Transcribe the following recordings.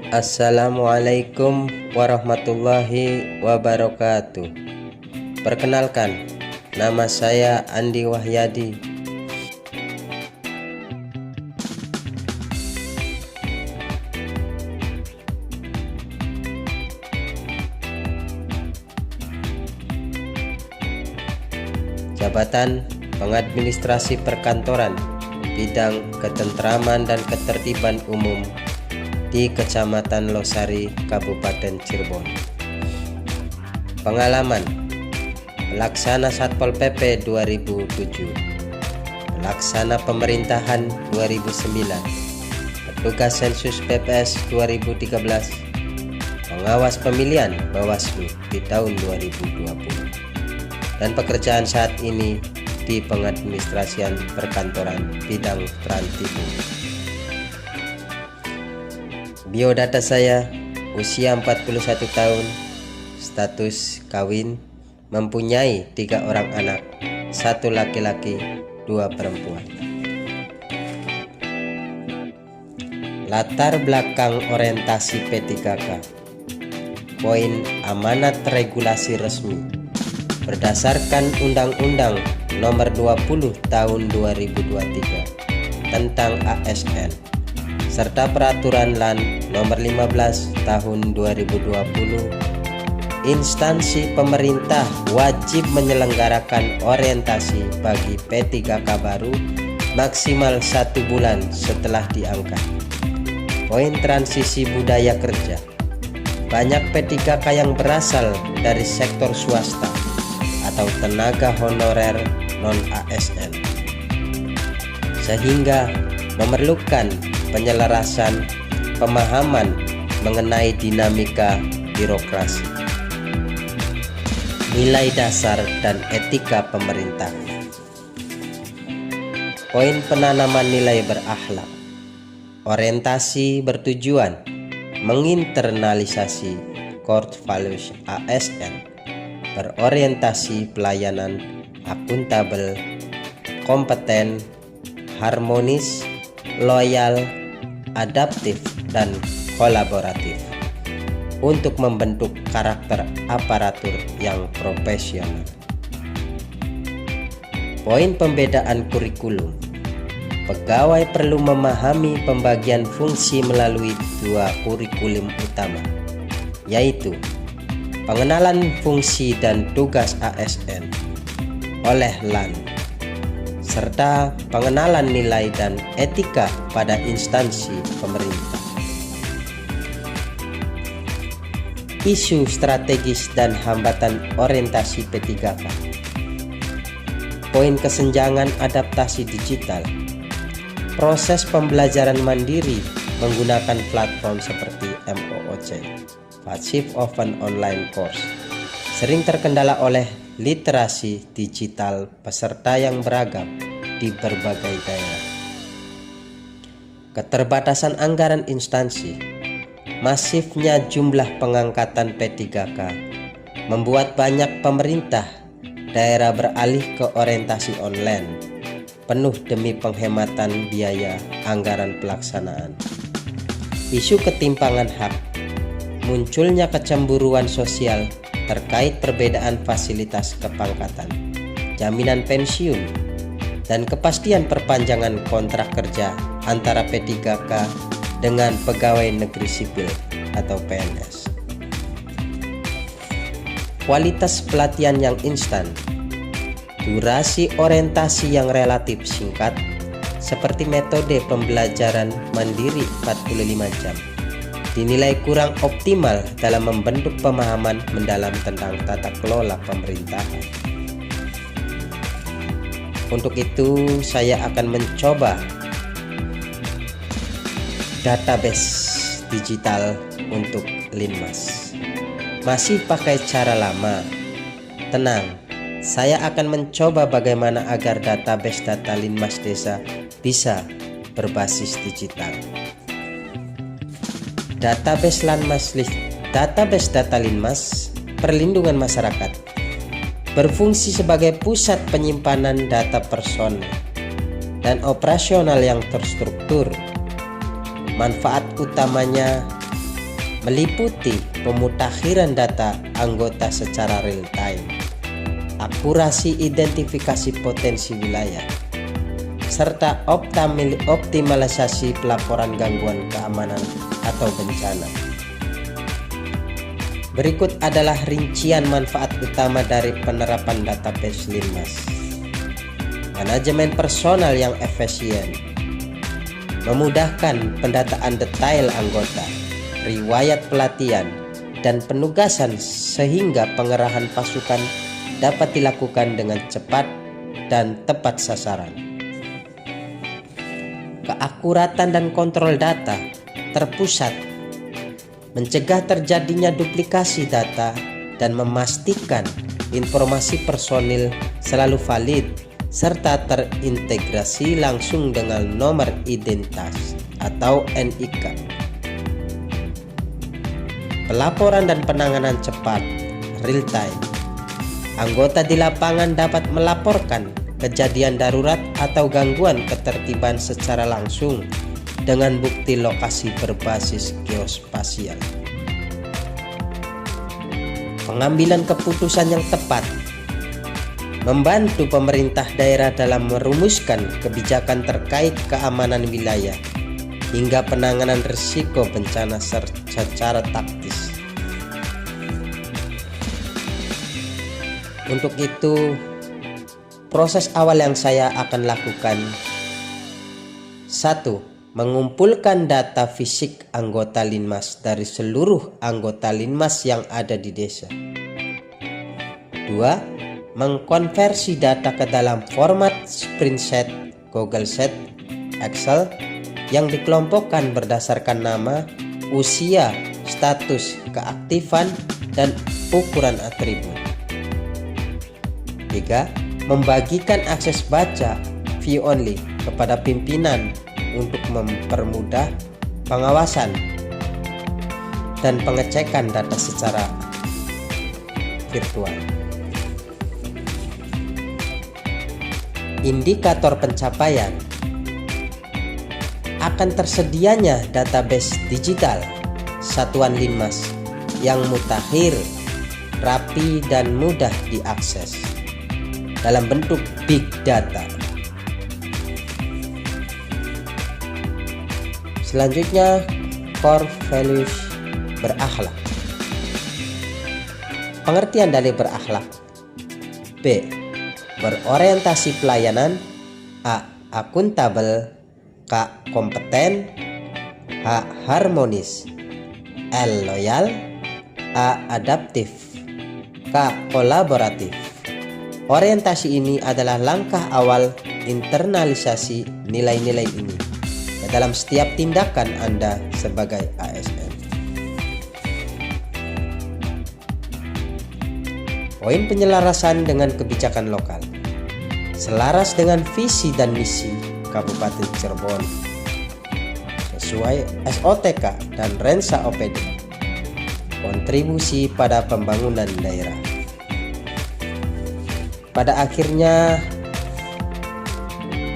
Assalamualaikum warahmatullahi wabarakatuh. Perkenalkan, nama saya Andi Wahyadi. Jabatan Pengadministrasi Perkantoran, Bidang Ketentraman dan Ketertiban Umum di Kecamatan Losari, Kabupaten Cirebon. Pengalaman: Pelaksana Satpol PP 2007, Pelaksana Pemerintahan 2009, Petugas Sensus PPS 2013, Pengawas Pemilihan Bawaslu di tahun 2020, dan pekerjaan saat ini di Pengadministrasian Perkantoran Bidang Trantibun. Biodata saya: usia 41 tahun, status kawin, mempunyai 3 orang anak, 1 laki-laki, 2 perempuan. Latar belakang orientasi P3K. Poin amanat regulasi resmi berdasarkan Undang-Undang Nomor 20 Tahun 2023 tentang ASN serta Peraturan LAN Nomor 15 Tahun 2020, instansi pemerintah wajib menyelenggarakan orientasi bagi P3K baru maksimal 1 bulan setelah diangkat. Poin transisi budaya kerja. Banyak P3K yang berasal dari sektor swasta atau tenaga honorer non-ASN, sehingga memerlukan penyelarasan pemahaman mengenai dinamika birokrasi, nilai dasar dan etika pemerintah. Poin penanaman nilai berakhlak. Orientasi bertujuan menginternalisasi core values ASN, berorientasi pelayanan akuntabel, kompeten, harmonis, loyal, adaptif, dan kolaboratif untuk membentuk karakter aparatur yang profesional. Poin pembedaan kurikulum. Pegawai perlu memahami pembagian fungsi melalui 2 kurikulum utama, yaitu pengenalan fungsi dan tugas ASN oleh LAN, serta pengenalan nilai dan etika pada instansi pemerintah. Isu strategis dan hambatan orientasi P3K. Poin kesenjangan adaptasi digital. Proses pembelajaran mandiri menggunakan platform seperti MOOC, Massive Open Online Course, sering terkendala oleh literasi digital peserta yang beragam di berbagai daerah. Keterbatasan anggaran instansi. Masifnya jumlah pengangkatan P3K membuat banyak pemerintah daerah beralih ke orientasi online, penuh demi penghematan biaya anggaran pelaksanaan. Isu ketimpangan hak. Munculnya kecemburuan sosial terkait perbedaan fasilitas kepangkatan, jaminan pensiun, dan kepastian perpanjangan kontrak kerja antara P3K dengan pegawai negeri sipil atau PNS. Kualitas pelatihan yang instan. Durasi orientasi yang relatif singkat, seperti metode pembelajaran mandiri 45 jam, dinilai kurang optimal dalam membentuk pemahaman mendalam tentang tata kelola pemerintahan. Untuk itu, saya akan mencoba database digital untuk Linmas. Masih pakai cara lama? Tenang, saya akan mencoba bagaimana agar database data Linmas Desa bisa berbasis digital. Database data Linmas Perlindungan Masyarakat berfungsi sebagai pusat penyimpanan data personal dan operasional yang terstruktur. Manfaat utamanya meliputi pemutakhiran data anggota secara real time, akurasi identifikasi potensi wilayah, serta optimalisasi pelaporan gangguan keamanan atau bencana. Berikut adalah rincian manfaat utama dari penerapan database Linmas. Manajemen personal yang efisien, memudahkan pendataan detail anggota, riwayat pelatihan, dan penugasan sehingga pengerahan pasukan dapat dilakukan dengan cepat dan tepat sasaran. Keakuratan dan kontrol data terpusat, mencegah terjadinya duplikasi data dan memastikan informasi personil selalu valid serta terintegrasi langsung dengan nomor identitas atau NIK. Pelaporan dan penanganan cepat real time. Anggota di lapangan dapat melaporkan kejadian darurat atau gangguan ketertiban secara langsung dengan bukti lokasi berbasis geospasial. Pengambilan keputusan yang tepat, membantu pemerintah daerah dalam merumuskan kebijakan terkait keamanan wilayah hingga penanganan risiko bencana secara taktis. Untuk itu, proses awal yang saya akan lakukan: 1. Mengumpulkan data fisik anggota Linmas dari seluruh anggota Linmas yang ada di desa. 2. Mengkonversi data ke dalam format Spreadsheet, Google Sheet, Excel yang dikelompokkan berdasarkan nama, usia, status, keaktifan, dan ukuran atribut. 3. Membagikan akses baca view only kepada pimpinan untuk mempermudah pengawasan dan pengecekan data secara virtual. Indikator pencapaian: akan tersedianya database digital satuan Linmas yang mutakhir, rapi, dan mudah diakses dalam bentuk big data. Selanjutnya, core values berakhlak. Pengertian dari berakhlak: B. Berorientasi pelayanan, A. Akuntabel, K. Kompeten, H. Harmonis, L. Loyal, A. Adaptif, K. Kolaboratif. Orientasi ini adalah langkah awal internalisasi nilai-nilai ini dalam setiap tindakan Anda sebagai ASN. Poin penyelarasan dengan kebijakan lokal. Selaras dengan visi dan misi Kabupaten Cirebon sesuai SOTK dan Rensa OPD. Kontribusi pada pembangunan daerah. Pada akhirnya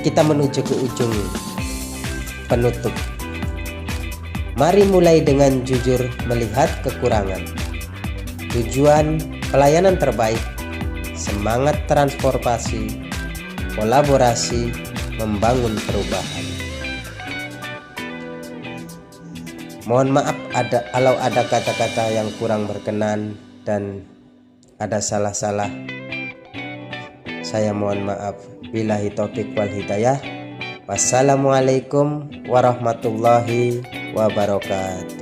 kita menuju ke ujung penutup. Mari mulai dengan jujur melihat kekurangan. Tujuan pelayanan terbaik, semangat transformasi, kolaborasi, membangun perubahan. Mohon maaf kalau ada kata-kata yang kurang berkenan dan ada salah-salah. Saya mohon maaf. Billahi taufiq wal hidayah. Wassalamualaikum warahmatullahi wabarakatuh.